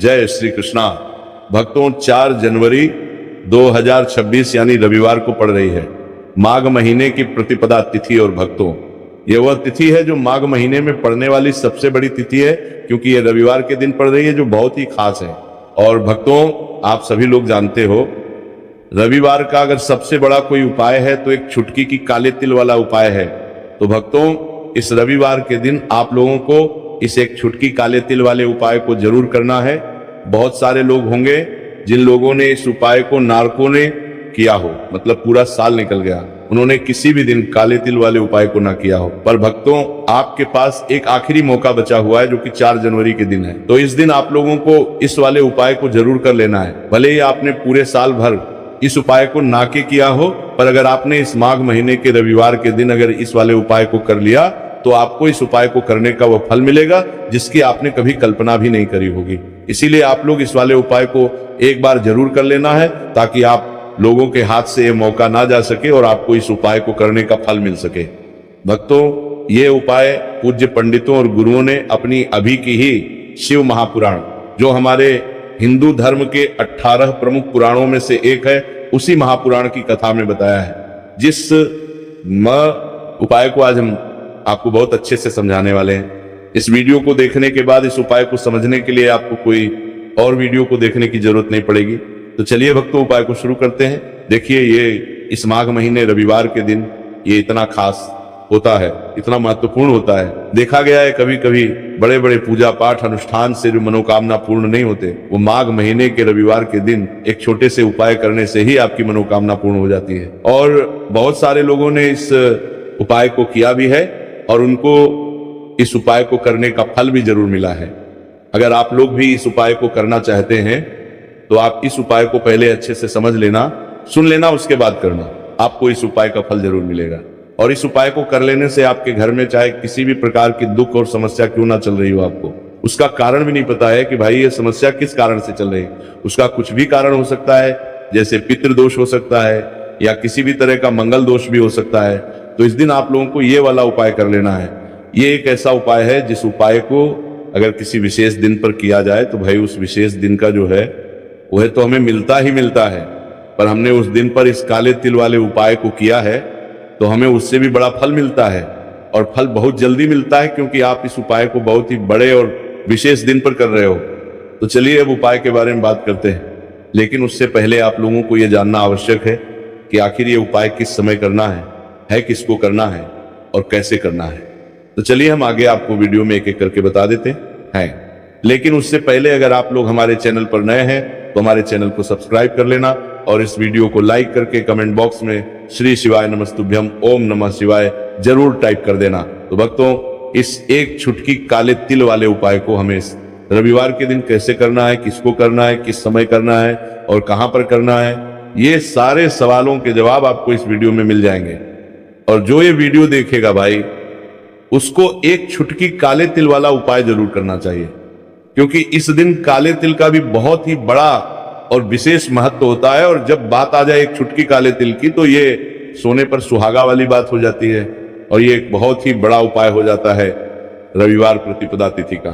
जय श्री कृष्णा। भक्तों, 4 जनवरी 2026 यानी रविवार को पड़ रही है माघ महीने की प्रतिपदा तिथि। और भक्तों, यह वह तिथि है जो माघ महीने में पड़ने वाली सबसे बड़ी तिथि है, क्योंकि यह रविवार के दिन पड़ रही है, जो बहुत ही खास है। और भक्तों, आप सभी लोग जानते हो, रविवार का अगर सबसे बड़ा कोई उपाय है तो एक छुटकी की काले तिल वाला उपाय है। तो भक्तों, इस रविवार के दिन आप लोगों को इस एक छुटकी काले तिल वाले उपाय को जरूर करना है। बहुत सारे लोग होंगे जिन लोगों ने इस उपाय को नारकों ने किया हो, मतलब पूरा साल निकल गया, उन्होंने किसी भी दिन काले तिल वाले उपाय को ना किया हो। पर भक्तों, आपके पास एक आखिरी मौका बचा हुआ है, जो कि 4 जनवरी के दिन है। तो इस दिन आप लोगों को इस वाले उपाय को जरूर कर लेना है। भले ही आपने पूरे साल भर इस उपाय को ना के किया हो, पर अगर आपने इस माघ महीने के रविवार के दिन अगर इस वाले उपाय को कर लिया, तो आपको इस उपाय को करने का वह फल मिलेगा जिसकी आपने कभी कल्पना भी नहीं करी होगी। इसीलिए आप लोग इस वाले उपाय को एक बार जरूर कर लेना है, ताकि आप लोगों के हाथ से ये मौका ना जा सके और आपको इस उपाय को करने का फल मिल सके। भक्तों, ये उपाय पूज्य पंडितों और गुरुओं ने अपनी अभी की ही शिव महापुराण, जो हमारे हिंदू धर्म के 18 प्रमुख पुराणों में से एक है, उसी महापुराण की कथा में बताया है। जिस उपाय को आज हम आपको बहुत अच्छे से समझाने वाले हैं। इस वीडियो को देखने के बाद इस उपाय को समझने के लिए आपको कोई और वीडियो को देखने की जरूरत नहीं पड़ेगी। तो चलिए भक्तों, उपाय को शुरू करते हैं। देखिए, ये इस माघ महीने रविवार के दिन ये इतना खास होता है, इतना महत्वपूर्ण होता है। देखा गया है कभी कभी बड़े बड़े पूजा पाठ अनुष्ठान से जो मनोकामना पूर्ण नहीं होते, वो माघ महीने के रविवार के दिन एक छोटे से उपाय करने से ही आपकी मनोकामना पूर्ण हो जाती है। और बहुत सारे लोगों ने इस उपाय को किया भी है और उनको इस उपाय को करने का फल भी जरूर मिला है। अगर आप लोग भी इस उपाय को करना चाहते हैं तो आप इस उपाय को पहले अच्छे से समझ लेना, सुन लेना, उसके बाद करना। आपको इस उपाय का फल जरूर मिलेगा। और इस उपाय को कर लेने से आपके घर में चाहे किसी भी प्रकार की दुख और समस्या क्यों ना चल रही हो, आपको उसका कारण भी नहीं पता है कि भाई ये समस्या किस कारण से चल रही है। उसका कुछ भी कारण हो सकता है, जैसे पितृदोष हो सकता है या किसी भी तरह का मंगल दोष भी हो सकता है। तो इस दिन आप लोगों को ये वाला उपाय कर लेना है। ये एक ऐसा उपाय है जिस उपाय को अगर किसी विशेष दिन पर किया जाए तो भाई उस विशेष दिन का जो है वह तो हमें मिलता ही मिलता है। पर हमने उस दिन पर इस काले तिल वाले उपाय को किया है तो हमें उससे भी बड़ा फल मिलता है, और फल बहुत जल्दी मिलता है, क्योंकि आप इस उपाय को बहुत ही बड़े और विशेष दिन पर कर रहे हो। तो चलिए अब उपाय के बारे में बात करते हैं। लेकिन उससे पहले आप लोगों को यह जानना आवश्यक है कि आखिर ये उपाय किस समय करना है किसको करना है और कैसे करना है। तो चलिए हम आगे आपको वीडियो में एक एक करके बता देते हैं। लेकिन उससे पहले अगर आप लोग हमारे चैनल पर नए हैं तो हमारे चैनल को सब्सक्राइब कर लेना और इस वीडियो को लाइक करके कमेंट बॉक्स में श्री शिवाय नमस्तुभ्यम ओम नमः शिवाय जरूर टाइप कर देना। तो भक्तों, इस एक छुटकी काले तिल वाले उपाय को हमें इस रविवार के दिन कैसे करना है, किसको करना है, किस समय करना है और कहां पर करना है, ये सारे सवालों के जवाब आपको इस वीडियो में मिल जाएंगे। और जो ये वीडियो देखेगा भाई, उसको एक छुटकी काले तिल वाला उपाय जरूर करना चाहिए, क्योंकि इस दिन काले तिल का भी बहुत ही बड़ा और विशेष महत्व होता है। और जब बात आ जाए एक छुटकी काले तिल की, तो ये सोने पर सुहागा वाली बात हो जाती है और ये एक बहुत ही बड़ा उपाय हो जाता है रविवार प्रतिपदा तिथि का।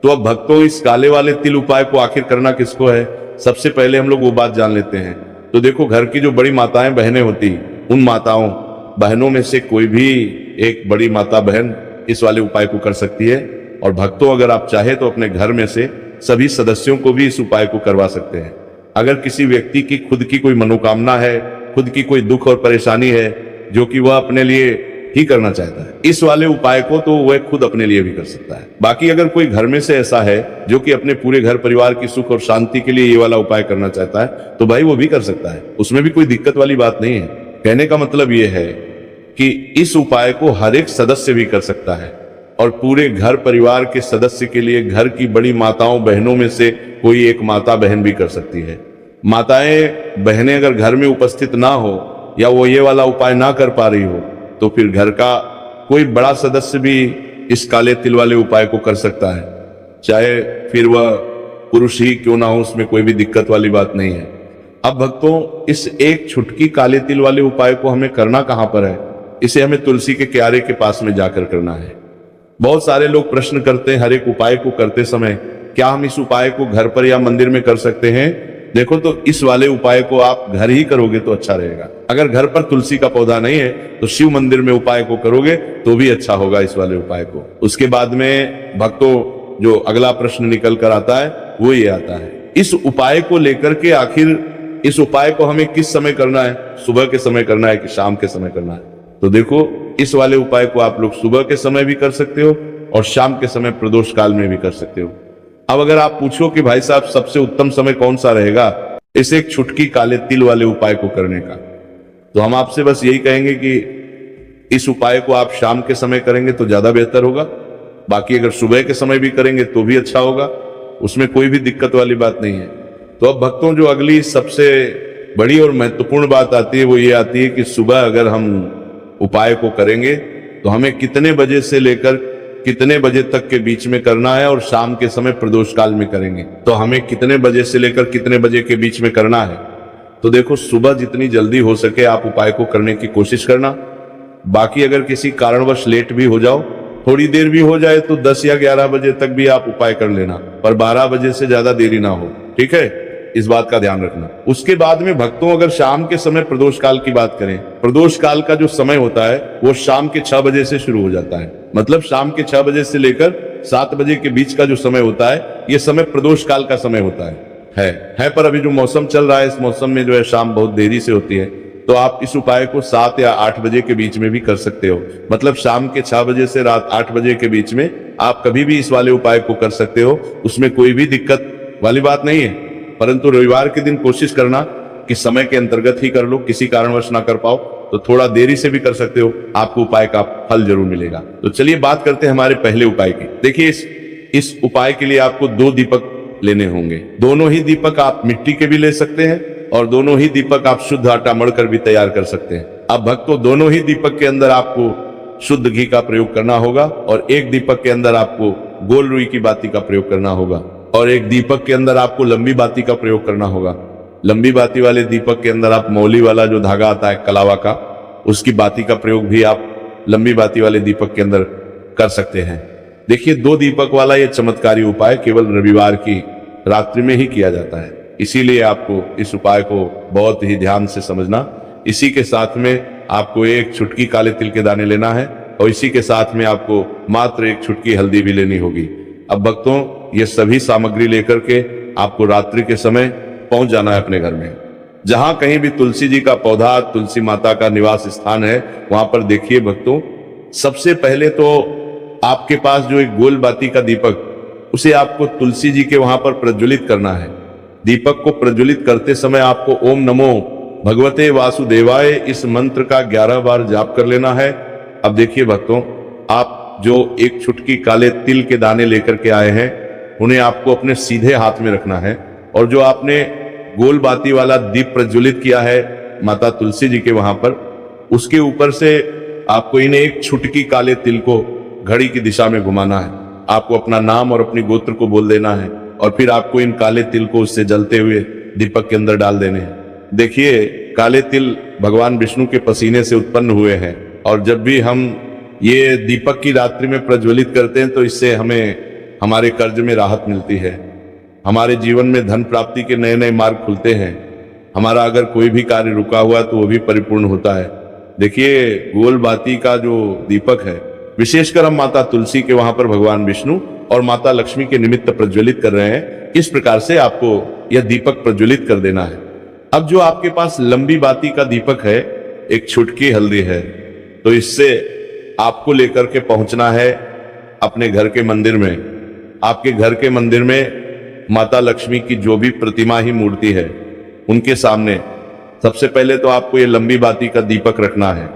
तो अब भक्तों, इस काले वाले तिल उपाय को आखिर करना किसको है, सबसे पहले हम लोग वो बात जान लेते हैं। तो देखो, घर की जो बड़ी माताएं बहनें होती, उन माताओं बहनों में से कोई भी एक बड़ी माता बहन इस वाले उपाय को कर सकती है। और भक्तों, अगर आप चाहे तो अपने घर में से सभी सदस्यों को भी इस उपाय को करवा सकते हैं। अगर किसी व्यक्ति की खुद की कोई मनोकामना है, खुद की कोई दुख और परेशानी है जो कि वह अपने लिए ही करना चाहता है, इस वाले उपाय को तो वह खुद अपने लिए भी कर सकता है। बाकी अगर कोई घर में से ऐसा है जो कि अपने पूरे घर परिवार की सुख और शांति के लिए ये वाला उपाय करना चाहता है, तो भाई वो भी कर सकता है, उसमें भी कोई दिक्कत वाली बात नहीं है। कहने का मतलब ये है कि इस उपाय को हर एक सदस्य भी कर सकता है, और पूरे घर परिवार के सदस्य के लिए घर की बड़ी माताओं बहनों में से कोई एक माता बहन भी कर सकती है। माताएं बहनें अगर घर में उपस्थित ना हो या वो ये वाला उपाय ना कर पा रही हो, तो फिर घर का कोई बड़ा सदस्य भी इस काले तिल वाले उपाय को कर सकता है, चाहे फिर वह पुरुष ही क्यों ना हो, उसमें कोई भी दिक्कत वाली बात नहीं है। अब भक्तों, इस एक छुटकी काले तिल वाले उपाय को हमें करना कहां पर है, इसे हमें तुलसी के क्यारे के पास में जाकर करना है। बहुत सारे लोग प्रश्न करते हैं हर एक उपाय को करते समय क्या हम इस उपाय को घर पर या मंदिर में कर सकते हैं? देखो, तो इस वाले उपाय को आप घर ही करोगे तो अच्छा रहेगा। अगर घर पर तुलसी का पौधा नहीं है तो शिव मंदिर में उपाय को करोगे तो भी अच्छा होगा इस वाले उपाय को। उसके बाद में भक्तों जो अगला प्रश्न निकल कर आता है वो ये आता है, इस उपाय को लेकर के आखिर इस उपाय को हमें किस समय करना है? सुबह के समय करना है कि शाम के समय करना है? तो देखो, इस वाले उपाय को आप लोग सुबह के समय भी कर सकते हो और शाम के समय प्रदोष काल में भी कर सकते हो। अब अगर आप पूछो कि भाई साहब सबसे उत्तम समय कौन सा रहेगा इस एक छुटकी काले तिल वाले उपाय को करने का, तो हम आपसे बस यही कहेंगे कि इस उपाय को आप शाम के समय करेंगे तो ज्यादा बेहतर होगा। बाकी अगर सुबह के समय भी करेंगे तो भी अच्छा होगा, उसमें कोई भी दिक्कत वाली बात नहीं है। तो अब भक्तों जो अगली सबसे बड़ी और महत्वपूर्ण बात आती है वो ये आती है कि सुबह अगर हम उपाय को करेंगे तो हमें कितने बजे से लेकर कितने बजे तक के बीच में करना है, और शाम के समय प्रदोष काल में करेंगे तो हमें कितने बजे से लेकर कितने बजे के बीच में करना है। तो देखो, सुबह जितनी जल्दी हो सके आप उपाय को करने की कोशिश करना। बाकी अगर किसी कारणवश लेट भी हो जाओ, थोड़ी देर भी हो जाए, तो 10 या 11 बजे तक भी आप उपाय कर लेना, पर 12 बजे से ज्यादा देरी ना हो, ठीक है? इस बात का ध्यान रखना। उसके बाद में भक्तों अगर शाम के समय प्रदोष काल की बात करें, प्रदोष काल का जो समय होता है वो शाम के 6 बजे से शुरू हो जाता है। मतलब शाम के 6 बजे से लेकर 7 बजे के बीच का जो समय होता है ये समय प्रदोष काल का समय होता है। पर अभी जो मौसम चल रहा है इस मौसम में जो है शाम बहुत देरी से होती है, तो आप इस उपाय को 7 या 8 बजे के बीच में भी कर सकते हो। मतलब शाम के 6 बजे से रात 8 बजे के बीच में आप कभी भी इस वाले उपाय को कर सकते हो, उसमें कोई भी दिक्कत वाली बात नहीं है। परंतु रविवार के दिन कोशिश करना कि समय के अंतर्गत ही कर लो, किसी कारणवश ना कर पाओ तो थोड़ा देरी से भी कर सकते हो, आपको उपाय का फल जरूर मिलेगा। तो चलिए बात करते हैं हमारे पहले उपाय की। देखिए, इस उपाय के लिए आपको 2 दीपक लेने होंगे। दोनों ही दीपक आप मिट्टी के भी ले सकते हैं और दोनों ही दीपक आप शुद्ध आटा मढ़कर भी तैयार कर सकते हैं। अब भक्तों, दोनों ही दीपक के अंदर आपको शुद्ध घी का प्रयोग करना होगा और एक दीपक के अंदर आपको गोल रुई की बाती का प्रयोग करना होगा और एक दीपक के अंदर आपको लंबी बाती का प्रयोग करना होगा। लंबी बाती वाले दीपक के अंदर आप मौली वाला जो धागा आता है कलावा का, उसकी बाती का प्रयोग भी आप लंबी बाती वाले दीपक के अंदर कर सकते हैं। देखिए, 2 दीपक वाला ये चमत्कारी उपाय केवल रविवार की रात्रि में ही किया जाता है, इसीलिए आपको इस उपाय को बहुत ही ध्यान से समझना। इसी के साथ में आपको एक छुटकी काले तिल के दाने लेना है और इसी के साथ में आपको मात्र एक छुटकी हल्दी भी लेनी होगी। अब भक्तों, ये सभी सामग्री लेकर के आपको रात्रि के समय पहुंच जाना है अपने घर में। जहां कहीं भी तुलसी जी का पौधा, तुलसी माता का निवास स्थान है, वहां पर देखिए भक्तों, सबसे पहले तो आपके पास जो एक गोल बाती का दीपक, उसे आपको तुलसी जी के वहां पर प्रज्वलित करना है। दीपक को प्रज्वलित करते समय आपको ओम नमो भगवते वासुदेवाय इस मंत्र का 11 बार जाप कर लेना है। अब देखिए भक्तों, आप जो एक छुटकी काले तिल के दाने लेकर के आए हैं उन्हें आपको अपने सीधे हाथ में रखना है और जो आपने गोल बाती वाला दीप प्रज्वलित किया है माता तुलसी जी के वहां पर, उसके ऊपर से आपको इन्हें एक छुटकी काले तिल को घड़ी की दिशा में घुमाना है। आपको अपना नाम और अपनी गोत्र को बोल देना है और फिर आपको इन काले तिल को उससे जलते हुए दीपक के अंदर डाल देने हैं। देखिए, काले तिल भगवान विष्णु के पसीने से उत्पन्न हुए हैं और जब भी हम ये दीपक की रात्रि में प्रज्वलित करते हैं तो इससे हमें हमारे कर्ज में राहत मिलती है, हमारे जीवन में धन प्राप्ति के नए नए मार्ग खुलते हैं, हमारा अगर कोई भी कार्य रुका हुआ तो वो भी परिपूर्ण होता है। देखिए, गोल बाती का जो दीपक है विशेषकर हम माता तुलसी के वहां पर भगवान विष्णु और माता लक्ष्मी के निमित्त प्रज्वलित कर रहे हैं। इस प्रकार से आपको यह दीपक प्रज्वलित कर देना है। अब जो आपके पास लंबी बाती का दीपक है, एक छुटकी हल्दी है, तो इससे आपको लेकर के पहुंचना है अपने घर के मंदिर में। आपके घर के मंदिर में माता लक्ष्मी की जो भी प्रतिमा ही मूर्ति है उनके सामने सबसे पहले तो आपको ये लंबी बाती का दीपक रखना है,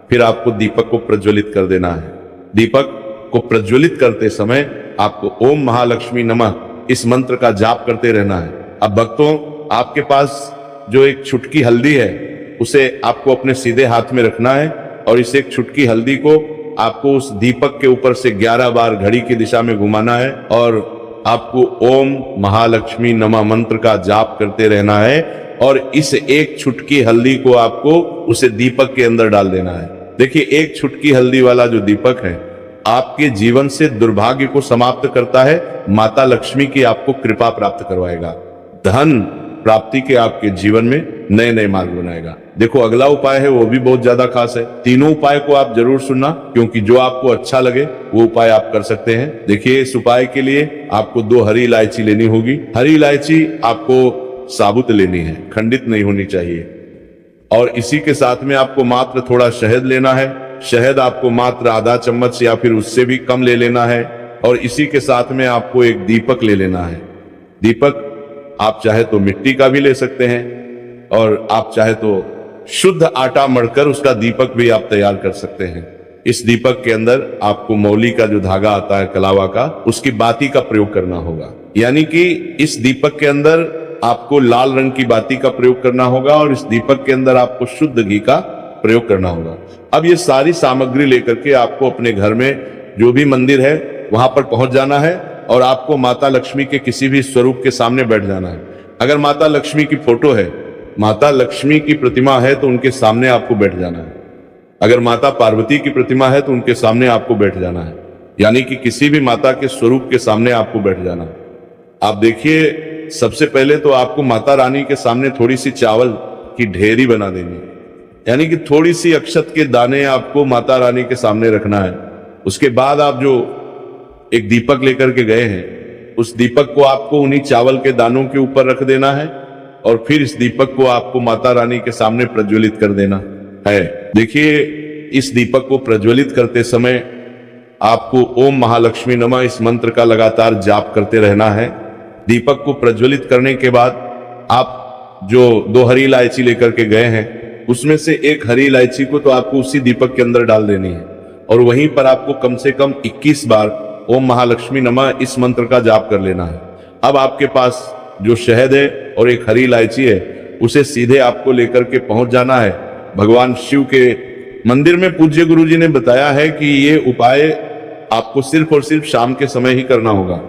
फिर आपको दीपक को प्रज्वलित कर देना है। दीपक को प्रज्वलित करते समय आपको ओम महालक्ष्मी नमः इस मंत्र का जाप करते रहना है। अब भक्तों, आपके पास जो एक छुटकी हल्दी है उसे आपको अपने सीधे हाथ में रखना है और इस एक छुटकी हल्दी को आपको उस दीपक के ऊपर से 11 बार घड़ी की दिशा में घुमाना है और आपको ओम महालक्ष्मी नमः मंत्र का जाप करते रहना है और इस एक छुटकी हल्दी को आपको उसे दीपक के अंदर डाल देना है। देखिए, एक छुटकी हल्दी वाला जो दीपक है आपके जीवन से दुर्भाग्य को समाप्त करता है, माता लक्ष्मी की आपको कृपा प्राप्त करवाएगा, धन प्राप्ति के आपके जीवन में नए नए मार्ग बनाएगा। देखो अगला उपाय है वो भी बहुत ज्यादा खास है। तीनों उपाय को आप जरूर सुनना, क्योंकि जो आपको अच्छा लगे वो उपाय आप कर सकते हैं। देखिए इस उपाय के लिए आपको 2 हरी इलायची लेनी होगी। हरी इलायची आपको साबुत लेनी है, खंडित नहीं होनी चाहिए। और इसी के साथ में आपको मात्र थोड़ा शहद लेना है। शहद आपको मात्र आधा चम्मच या फिर उससे भी कम ले लेना है। और इसी के साथ में आपको एक दीपक ले लेना है। दीपक आप चाहे तो मिट्टी का भी ले सकते हैं, और आप चाहे तो शुद्ध आटा मढ़कर उसका दीपक भी आप तैयार कर सकते हैं। इस दीपक के अंदर आपको मौली का जो धागा आता है कलावा का, उसकी बाती का प्रयोग करना होगा। यानी कि इस दीपक के अंदर आपको लाल रंग की बाती का प्रयोग करना होगा, और इस दीपक के अंदर आपको शुद्ध घी का प्रयोग करना होगा। अब ये सारी सामग्री लेकर के आपको अपने घर में जो भी मंदिर है वहां पर पहुंच जाना है, और आपको माता लक्ष्मी के किसी भी स्वरूप के सामने बैठ जाना है। अगर माता लक्ष्मी की फोटो है, माता लक्ष्मी की प्रतिमा है, तो उनके सामने आपको बैठ जाना है। अगर माता पार्वती की प्रतिमा है तो उनके सामने आपको बैठ जाना है। यानी कि किसी भी माता के स्वरूप के सामने आपको बैठ जाना है। आप देखिए सबसे पहले तो आपको माता रानी के सामने थोड़ी सी चावल की ढेरी बना देनी है, यानी कि थोड़ी सी अक्षत के दाने आपको माता रानी के सामने रखना है। उसके बाद आप जो एक दीपक लेकर के गए हैं, उस दीपक को आपको उन्हीं चावल के दानों के ऊपर रख देना है, और फिर इस दीपक को आपको माता रानी के सामने प्रज्वलित कर देना है। देखिए इस दीपक को प्रज्वलित करते समय आपको ओम महालक्ष्मी नमः इस मंत्र का लगातार जाप करते रहना है। दीपक को प्रज्वलित करने के बाद आप जो 2 हरी इलायची लेकर के गए हैं, उसमें से एक हरी इलायची को तो आपको उसी दीपक के अंदर डाल देनी है, और वहीं पर आपको कम से कम 21 बार ओम महालक्ष्मी नमः इस मंत्र का जाप कर लेना है। अब आपके पास जो शहद है और एक हरी इलायची है, उसे सीधे आपको लेकर के पहुंच जाना है भगवान शिव के मंदिर में। पूज्य गुरु जी ने बताया है कि ये उपाय आपको सिर्फ और सिर्फ शाम के समय ही करना होगा।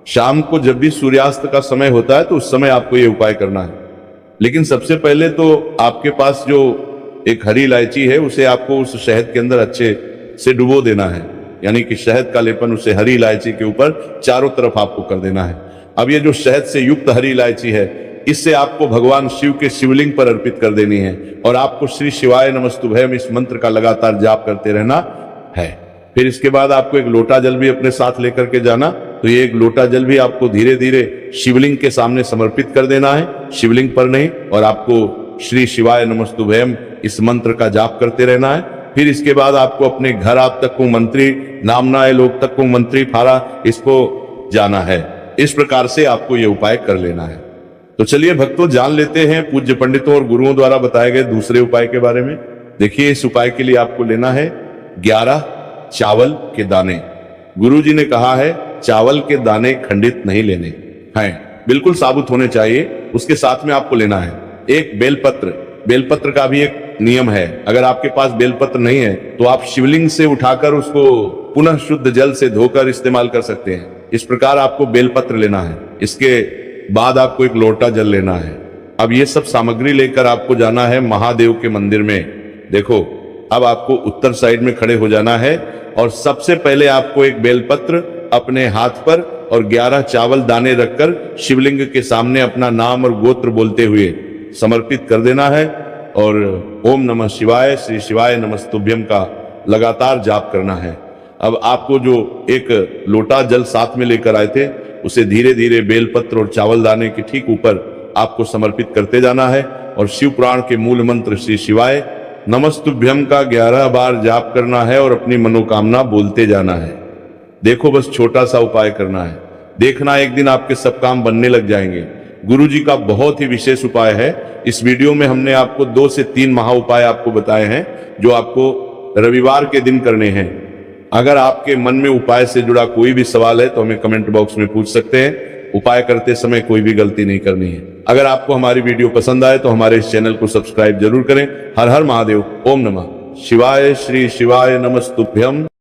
शाम को जब भी सूर्यास्त का समय होता है तो उस समय आपको ये उपाय करना है। लेकिन सबसे पहले तो आपके पास जो एक हरी इलायची है उसे आपको उस शहद के अंदर अच्छे से डुबो देना है, यानी कि शहद का लेपन उसे हरी इलायची के ऊपर चारों तरफ आपको कर देना है। अब ये जो शहद से युक्त हरी इलायची है, इससे आपको भगवान शिव के शिवलिंग पर अर्पित कर देनी है, और आपको श्री शिवाय नमस्तुभयम इस मंत्र का लगातार जाप करते रहना है। फिर इसके बाद आपको एक लोटा जल भी अपने साथ लेकर के जाना। तो ये एक लोटा जल भी आपको धीरे धीरे शिवलिंग के सामने समर्पित कर देना है, शिवलिंग पर नहीं, और आपको श्री शिवाय नमस्तुभयम इस मंत्र का जाप करते रहना है। फिर इसके बाद आपको अपने घर आप तक को मंत्री नामना लोग तक को मंत्री फारा इसको जाना है। इस प्रकार से आपको यह उपाय कर लेना है। तो चलिए भक्तों जान लेते हैं पूज्य पंडितों और गुरुओं द्वारा बताए गए दूसरे उपाय के बारे में। देखिए इस उपाय के लिए आपको लेना है 11 चावल के दाने। गुरु जी ने कहा है चावल के दाने खंडित नहीं लेने हैं, बिल्कुल साबुत होने चाहिए। उसके साथ में आपको लेना है एक बेलपत्र। बेलपत्र का भी एक नियम है, अगर आपके पास बेलपत्र नहीं है तो आप शिवलिंग से उठाकर उसको पुनः शुद्ध जल से धोकर इस्तेमाल कर सकते हैं। इस प्रकार आपको बेलपत्र लेना है। इसके बाद आपको एक लोटा जल लेना है। अब ये सब सामग्री लेकर आपको जाना है महादेव के मंदिर में। देखो अब आपको उत्तर साइड में खड़े हो जाना है, और सबसे पहले आपको एक बेलपत्र अपने हाथ पर और 11 चावल दाने रखकर शिवलिंग के सामने अपना नाम और गोत्र बोलते हुए समर्पित कर देना है, और ओम नमः शिवाय श्री शिवाय नमस्तुभ्यम का लगातार जाप करना है। अब आपको जो एक लोटा जल साथ में लेकर आए थे उसे धीरे धीरे बेलपत्र और चावल दाने के ठीक ऊपर आपको समर्पित करते जाना है, और शिव पुराण के मूल मंत्र श्री शिवाय नमस्तुभ्यम का 11 बार जाप करना है और अपनी मनोकामना बोलते जाना है। देखो बस छोटा सा उपाय करना है, देखना एक दिन आपके सब काम बनने लग जाएंगे। गुरु जी का बहुत ही विशेष उपाय है। इस वीडियो में हमने आपको 2 से 3 महा उपाय आपको बताए हैं जो आपको रविवार के दिन करने हैं। अगर आपके मन में उपाय से जुड़ा कोई भी सवाल है तो हमें कमेंट बॉक्स में पूछ सकते हैं। उपाय करते समय कोई भी गलती नहीं करनी है। अगर आपको हमारी वीडियो पसंद आए तो हमारे इस चैनल को सब्सक्राइब जरूर करें। हर हर महादेव। ओम नमः शिवाय श्री शिवाय नमस्तुभ्यम।